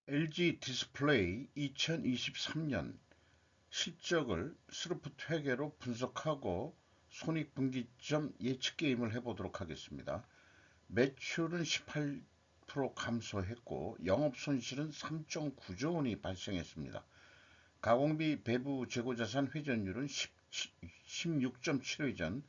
LG 디스플레이 2023년 실적을 스루프트 회계로 분석하고 손익분기점 예측 게임을 해보도록 하겠습니다. 매출은 18% 감소했고 영업손실은 3.9조 원이 발생했습니다. 가공비 배부 재고자산 회전율은 16.7회전,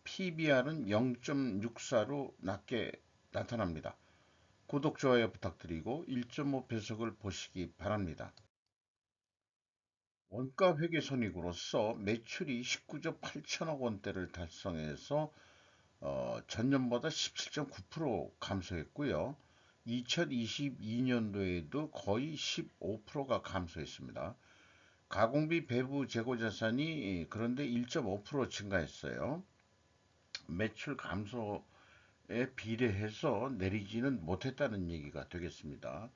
PBR은 0.64로 낮게 나타납니다. 구독, 좋아요 부탁드리고 1.5배속을 보시기 바랍니다. 원가 회계 손익으로서 매출이 19조 8천억 원대를 달성해서 전년보다 17.9% 감소했고요. 2022년도에도 거의 15%가 감소했습니다. 가공비 배부 재고 자산이 그런데 1.5% 증가했어요. 매출 감소에 비례해서 내리지는 못했다는 얘기가 되겠습니다.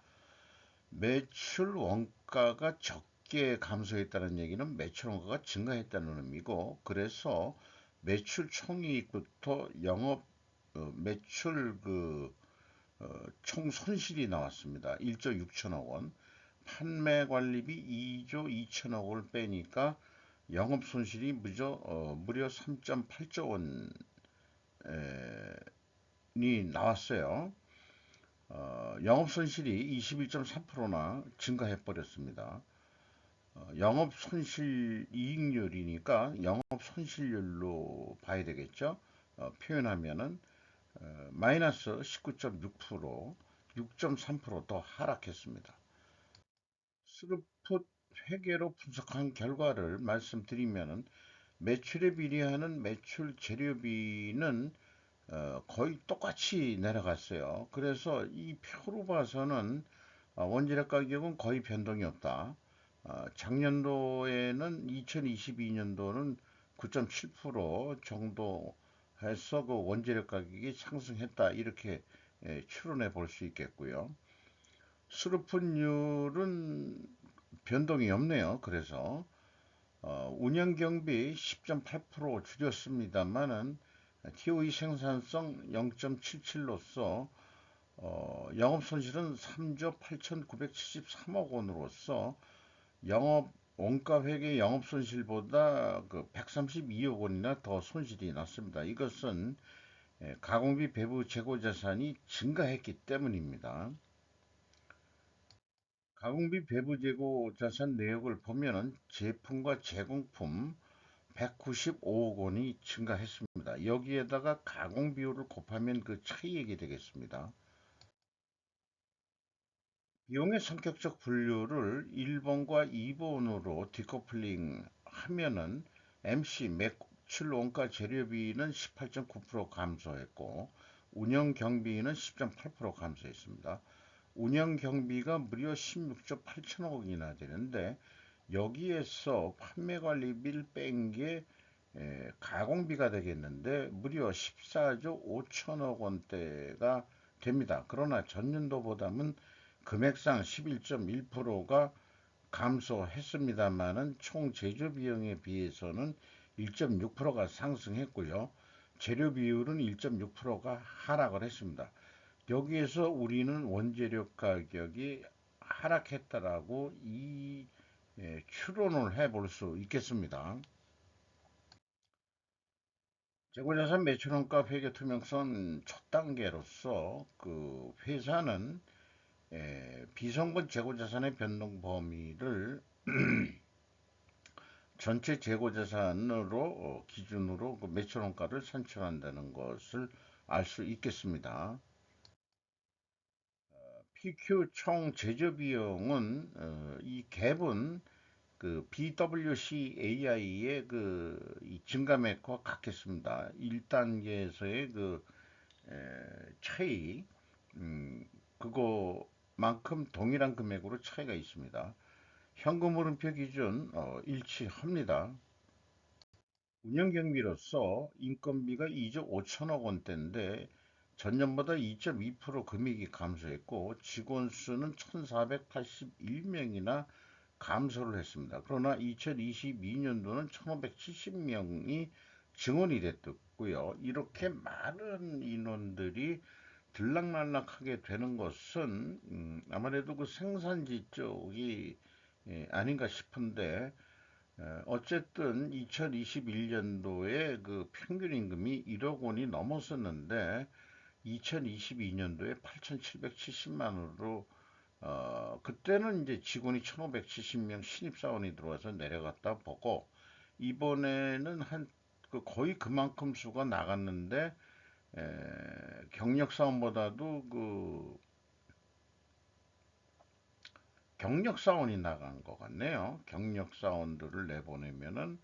매출 원가가 적게 감소했다는 얘기는 매출 원가가 증가했다는 의미고, 그래서 매출 총이익부터 영업 매출 총 손실이 나왔습니다. 1조 6천억 원. 판매 관리비 2조 2천억 원을 빼니까 영업 손실이 무려 3.8조 원이 나왔어요. 영업 손실이 21.3%나 증가해 버렸습니다. 영업 손실 이익률이니까 영업 손실률로 봐야 되겠죠. 표현하면은 마이너스 19.6%, 6.3%더 하락했습니다. 스루풋 회계로 분석한 결과를 말씀드리면은 매출에 비례하는 매출 재료비는 거의 똑같이 내려갔어요. 그래서 이 표로 봐서는 원재료 가격은 거의 변동이 없다. 작년도에는 2022년도는 9.7% 정도 해서 그 원재료 가격이 상승했다. 이렇게 추론해 볼 수 있겠고요. 수르풋율은 변동이 없네요. 그래서 운영 경비 10.8% 줄였습니다만은 TOE 생산성 0.77로서 영업 손실은 3조 8,973억 원으로서 영업 원가 회계 영업 손실보다 그 132억 원이나 더 손실이 났습니다. 이것은 가공비 배부 재고 자산이 증가했기 때문입니다. 가공비 배부 재고 자산 내역을 보면은 제품과 제공품 195억 원이 증가했습니다. 여기에다가 가공 비율을 곱하면 그 차이액이 되겠습니다. 비용의 성격적 분류를 1번과 2번으로 디커플링 하면은 MC 매출 원가 재료비는 18.9% 감소했고 운영 경비는 10.8% 감소했습니다. 운영 경비가 무려 16조 8천억이나 되는데 여기에서 판매 관리비를 뺀 게 가공비가 되겠는데 무려 14조 5천억 원대가 됩니다. 그러나 전년도보다는 금액상 11.1%가 감소했습니다만은 총 제조 비용에 비해서는 1.6%가 상승했고요. 재료 비율은 1.6%가 하락을 했습니다. 여기에서 우리는 원재료 가격이 하락했다라고 추론을 해볼 수 있겠습니다. 재고자산 매출원가 회계 투명성 첫 단계로서 그 회사는 비성분 재고자산의 변동 범위를 전체 재고자산으로 기준으로 그 매출원가를 산출한다는 것을 알 수 있겠습니다. PQ 총 제조 비용은 이 갭은 그 BWCAI의 이 증감액과 같겠습니다. 1단계에서의 차이, 그거만큼 동일한 금액으로 차이가 있습니다. 현금 흐름표 기준 일치합니다. 운영 경비로서 인건비가 2조 5천억 원대인데 전년보다 2.2% 금액이 감소했고 직원 수는 1,481명이나 감소를 했습니다. 그러나 2022년도는 1,570명이 증원이 됐고요. 이렇게 많은 인원들이 들락날락하게 되는 것은 아무래도 그 생산지 쪽이 아닌가 싶은데 어쨌든 2021년도에 그 평균 임금이 1억 원이 넘었었는데 2022년도에 8,770만 원으로 그때는 이제 직원이 1,570명 신입사원이 들어와서 내려갔다 보고 이번에는 그 거의 그만큼 수가 나갔는데 경력사원보다도 그 경력사원이 나간 것 같네요. 경력사원들을 내보내면은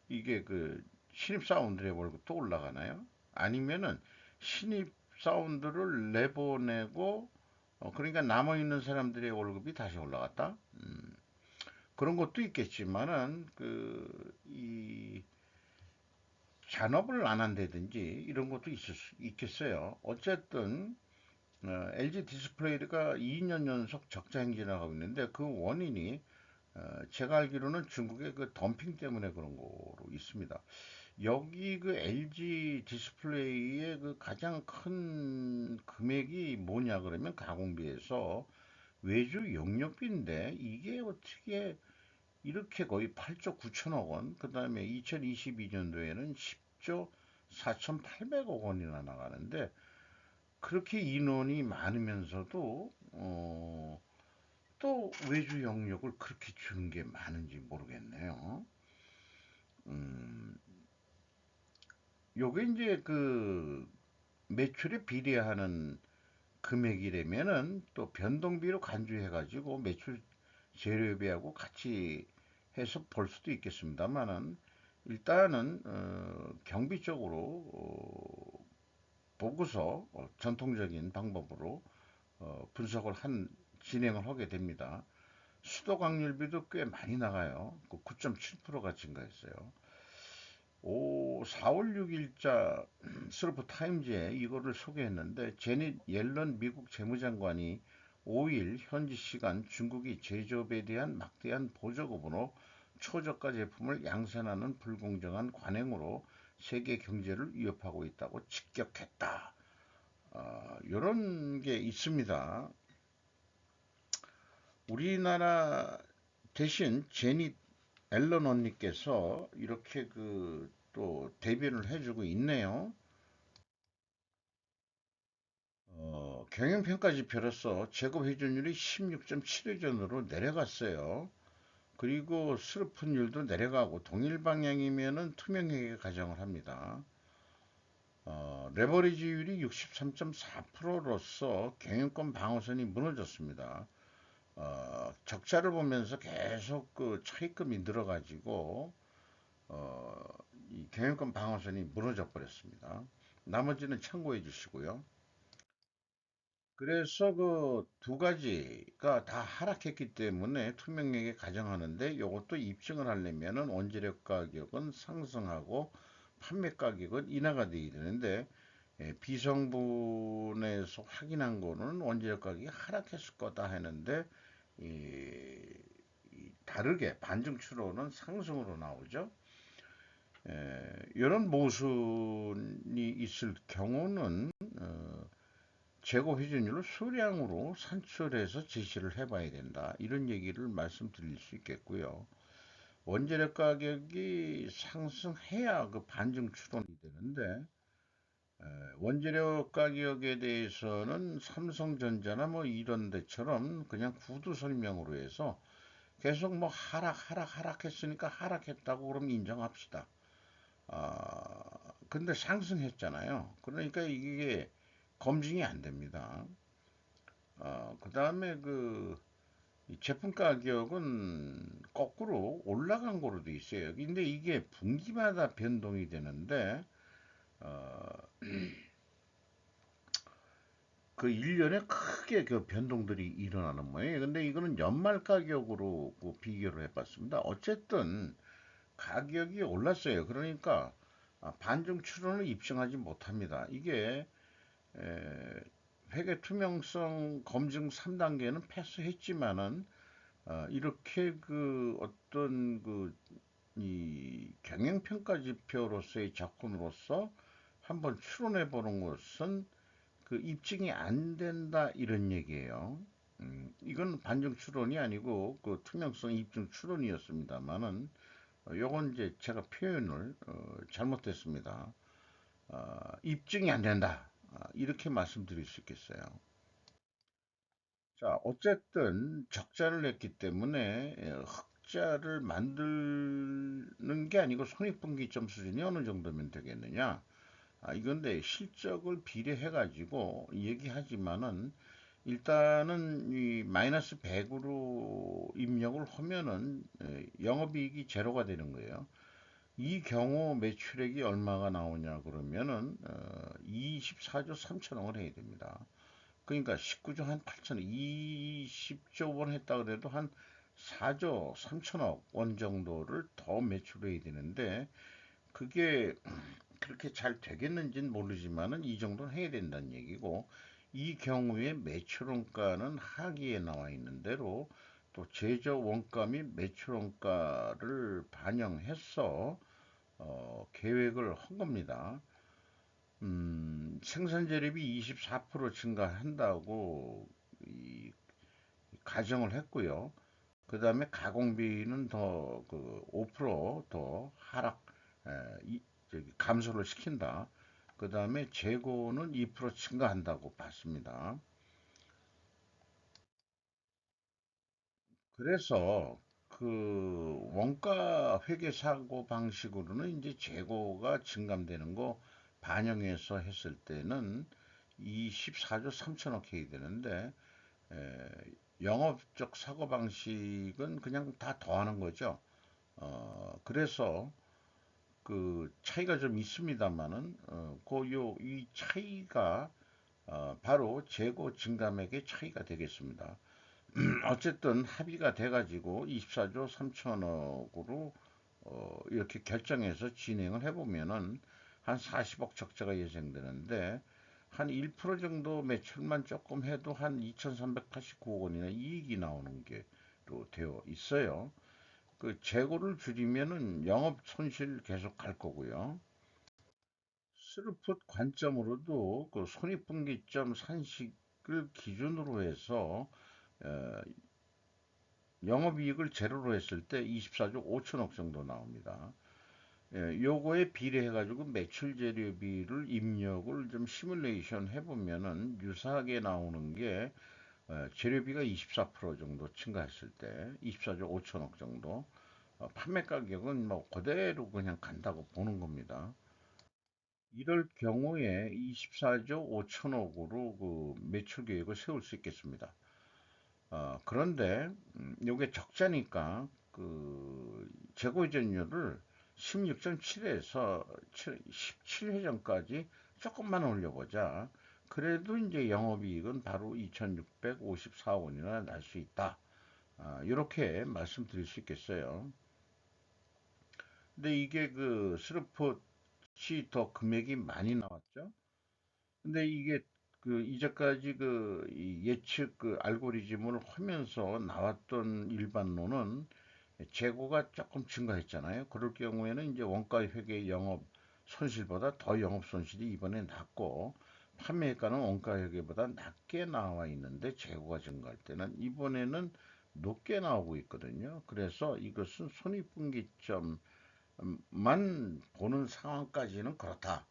이게 그 신입사원들의 월급도 올라가나요? 아니면은 신입사원들을 내보내고 그러니까 남아있는 사람들의 월급이 다시 올라갔다? 그런 것도 있겠지만은 이 잔업을 안 한다든지 이런 것도 있겠어요. 어쨌든 LG 디스플레이가 2년 연속 적자 행진을 하고 있는데 그 원인이 제가 알기로는 중국의 그 덤핑 때문에 그런 거로 있습니다. 여기 그 LG 디스플레이의 그 가장 큰 금액이 뭐냐 그러면 가공비에서 외주 용역비인데 이게 어떻게 이렇게 거의 8조 9천억 원, 그 다음에 2022년도에는 10조 4,800억 원이나 나가는데 그렇게 인원이 많으면서도 또 외주 영역을 그렇게 주는 게 많은지 모르겠네요. 음, 요게 이제 그 매출에 비례하는 금액이라면은 또 변동비로 간주해가지고 매출 재료비하고 같이 해서 볼 수도 있겠습니다만은 일단은 경비 적으로 보고서 전통적인 방법으로 분석을 진행을 하게 됩니다. 수도 강률비도 꽤 많이 나가요. 그 9.7%가 증가했어요. 4월 6일자 스루프 타임즈에 이거를 소개했는데 제닛 옐런 미국 재무장관이 5일 현지 시간 중국이 제조업에 대한 막대한 보조금으로 초저가 제품을 양산하는 불공정한 관행으로 세계 경제를 위협하고 있다고 직격했다. 이런 게 있습니다. 우리나라 대신 제닛 앨런 언니께서 이렇게 그 또 대변을 해주고 있네요. 경영평가 지표로서 재고 회전율이 16.7회전으로 내려갔어요. 그리고 슬픈율도 내려가고 동일 방향이면은 투명하게 가정을 합니다. 레버리지율이 63.4%로서 경영권 방어선이 무너졌습니다. 적자를 보면서 계속 그 차입금이 늘어가지고 어, 이 경영권 방어선이 무너져 버렸습니다. 나머지는 참고해 주시고요. 그래서 그 두 가지가 다 하락했기 때문에 투명하게 가정하는데 이것도 입증을 하려면은 원재료 가격은 상승하고 판매 가격은 인하가 되어야 되는데 비성분에서 확인한 거는 원재료 가격이 하락했을 거다 하는데 이, 다르게 반증 추론은 상승으로 나오죠. 이런 모순이 있을 경우는 재고 회전율을 수량으로 산출해서 제시를 해봐야 된다. 이런 얘기를 말씀드릴 수 있겠고요. 원재료 가격이 상승해야 그 반증 추론이 되는데 원재료 가격에 대해서는 삼성전자나 뭐 이런 데처럼 그냥 구두 설명으로 해서 계속 뭐 하락했으니까 하락했다고 그럼 인정합시다. 아, 근데 상승했잖아요. 그러니까 이게 검증이 안 됩니다. 그 다음에 제품 가격은 거꾸로 올라간 거로 돼 있어요. 근데 이게 분기마다 변동이 되는데, 어, 그 1년에 크게 그 변동들이 일어나는 모양이에요. 근데 이거는 연말 가격으로 그 비교를 해봤습니다. 어쨌든 가격이 올랐어요. 그러니까 반증 추론을 입증하지 못합니다. 이게 회계 투명성 검증 3단계는 패스했지만은 이렇게 그 어떤 이 경영평가 지표로서의 접근으로서 한번 추론해 보는 것은 그 입증이 안 된다 이런 얘기예요. 이건 반증 추론이 아니고 그 투명성 입증 추론이었습니다만은 요건 이제 제가 표현을 잘못했습니다. 입증이 안 된다. 이렇게 말씀드릴 수 있겠어요. 자, 어쨌든 적자를 냈기 때문에 흑자를 만드는 게 아니고 손익분기점 수준이 어느 정도면 되겠느냐? 이건데 실적을 비례해가지고 얘기하지만은 일단은 이 마이너스 100으로 입력을 하면은 영업이익이 제로가 되는 거예요. 이 경우 매출액이 얼마가 나오냐 그러면은 24조 3천억을 해야 됩니다. 그러니까 19조 한 8천억, 20조 원 했다 그래도 한 4조 3천억 원 정도를 더 매출해야 되는데 그게 그렇게 잘 되겠는지는 모르지만은 이 정도는 해야 된다는 얘기고 이 경우에 매출원가는 하기에 나와 있는 대로 또 제조 원가 및 매출원가를 반영해서 계획을 한 겁니다. 생산재료비 24% 증가한다고 이 가정을 했고요. 그 다음에 가공비는 더 그 5%더 하락, 에, 감소를 시킨다. 그 다음에 재고는 2% 증가한다고 봤습니다. 그래서 그 원가 회계 사고 방식으로는 이제 재고가 증감되는 거 반영해서 했을 때는 이 14조 3천억 해야 되는데 에, 영업적 사고 방식은 그냥 다 더하는 거죠. 그래서 그 차이가 좀 있습니다만은 이 차이가 바로 재고 증감액의 차이가 되겠습니다. 어쨌든 합의가 돼가지고 24조 3천억으로 이렇게 결정해서 진행을 해보면은 한 40억 적자가 예상되는데 한 1% 정도 매출만 조금 해도 한 2,389억 원이나 이익이 나오는 게로 되어 있어요. 그 재고를 줄이면은 영업 손실 계속 갈 거고요. 스루풋 관점으로도 그 손익분기점 산식을 기준으로 해서 어, 영업이익을 제로로 했을 때 24조 5천억 정도 나옵니다. 요거에 비례해가지고 매출 재료비를 입력을 좀 시뮬레이션 해보면은 유사하게 나오는 게 재료비가 24% 정도 증가했을 때 24조 5천억 정도 판매 가격은 뭐 그대로 그냥 간다고 보는 겁니다. 이럴 경우에 24조 5천억으로 그 매출 계획을 세울 수 있겠습니다. 그런데 요게 적자니까 그 재고이전율을 16.7에서 17회전까지 조금만 올려보자. 그래도 이제 영업이익은 바로 2,654억 원이나 날 수 있다. 이렇게 말씀드릴 수 있겠어요. 근데 이게 그 스루폿이 더 금액이 많이 나왔죠. 근데 이게 그 이제까지 이 예측 그 알고리즘을 하면서 나왔던 일반론은 재고가 조금 증가했잖아요. 그럴 경우에는 이제 원가 회계 영업 손실보다 더 영업 손실이 이번에 낮고 판매가는 원가 회계보다 낮게 나와 있는데 재고가 증가할 때는 이번에는 높게 나오고 있거든요. 그래서 이것은 손익분기점만 보는 상황까지는 그렇다.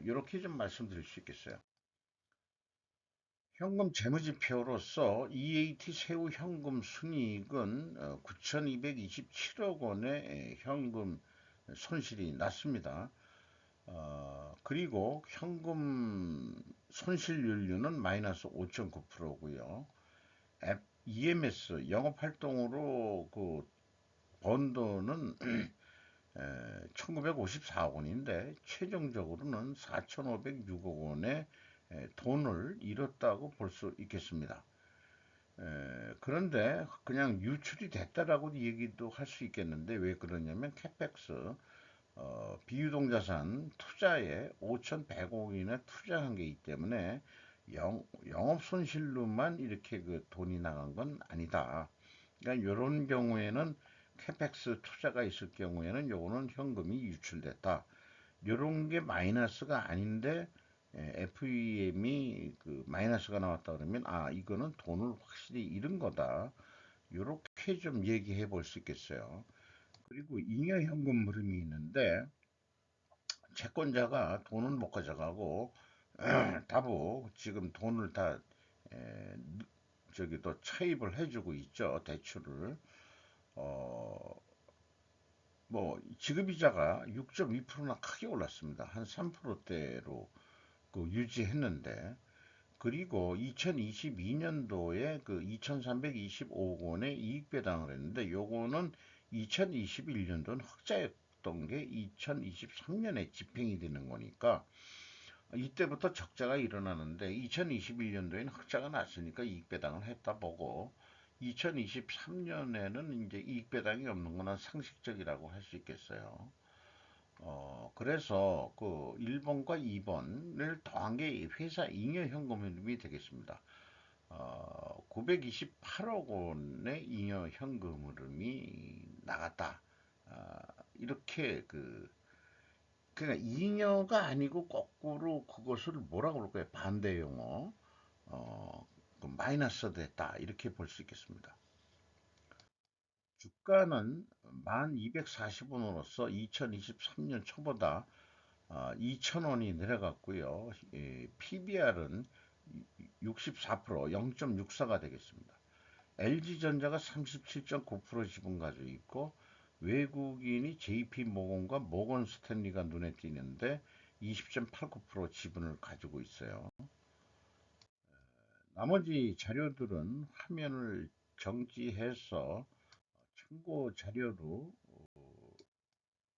이렇게 좀 말씀드릴 수 있겠어요. 현금 재무지표로서 EAT 세후 현금 순이익은 9,227억 원의 현금 손실이 났습니다. 그리고 현금 손실율류는 마이너스 5.9%고요. EMS 영업활동으로 그 번 돈은 1954억 원인데 최종적으로는 4,506억 원의 돈을 잃었다고 볼 수 있겠습니다. 그런데 그냥 유출이 됐다라고 얘기도 할 수 있겠는데 왜 그러냐면 캐펙스 비유동자산 투자에 5,100억이나 투자한 게 있기 때문에 영업 손실로만 이렇게 그 돈이 나간 건 아니다. 그러니까 이런 경우에는 캐펙스 투자가 있을 경우에는 요거는 현금이 유출됐다. 이런 게 마이너스가 아닌데 FEM이 그 마이너스가 나왔다 그러면 아 이거는 돈을 확실히 잃은 거다. 이렇게 좀 얘기해 볼 수 있겠어요. 그리고 잉여현금 흐름이 있는데 채권자가 돈을 못 가져가고 다보 지금 돈을 다 에, 저기 또 차입을 해주고 있죠. 대출을 어, 뭐 지급이자가 6.2%나 크게 올랐습니다. 한 3%대로 그 유지했는데 그리고 2022년도에 그 2,325억 원의 이익 배당을 했는데 요거는 2021년도는 흑자였던 게 2023년에 집행이 되는 거니까 이때부터 적자가 일어나는데 2021년도에는 흑자가 났으니까 이익 배당을 했다 보고 2023년에는 이제 이익 배당이 없는 거는 상식적이라고 할 수 있겠어요. 그래서 그 1번과 2번을 더한 게 회사 잉여 현금 흐름이 되겠습니다. 928억 원의 잉여 현금 흐름이 나갔다. 아, 이렇게 그러니까 잉여가 아니고 거꾸로 그것을 뭐라고 그럴까요? 반대 용어. 어, 그 마이너스 됐다. 이렇게 볼 수 있겠습니다. 주가는 1240원으로서 2023년 초보다 2,000원이 내려갔고요. PBR은 64%, 0.64가 되겠습니다. LG전자가 37.9% 지분 가지고 있고 외국인이 JP모건과 모건 스탠리가 눈에 띄는데 20.89% 지분을 가지고 있어요. 나머지 자료들은 화면을 정지해서 참고 자료로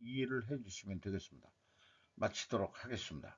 이해를 해주시면 되겠습니다. 마치도록 하겠습니다.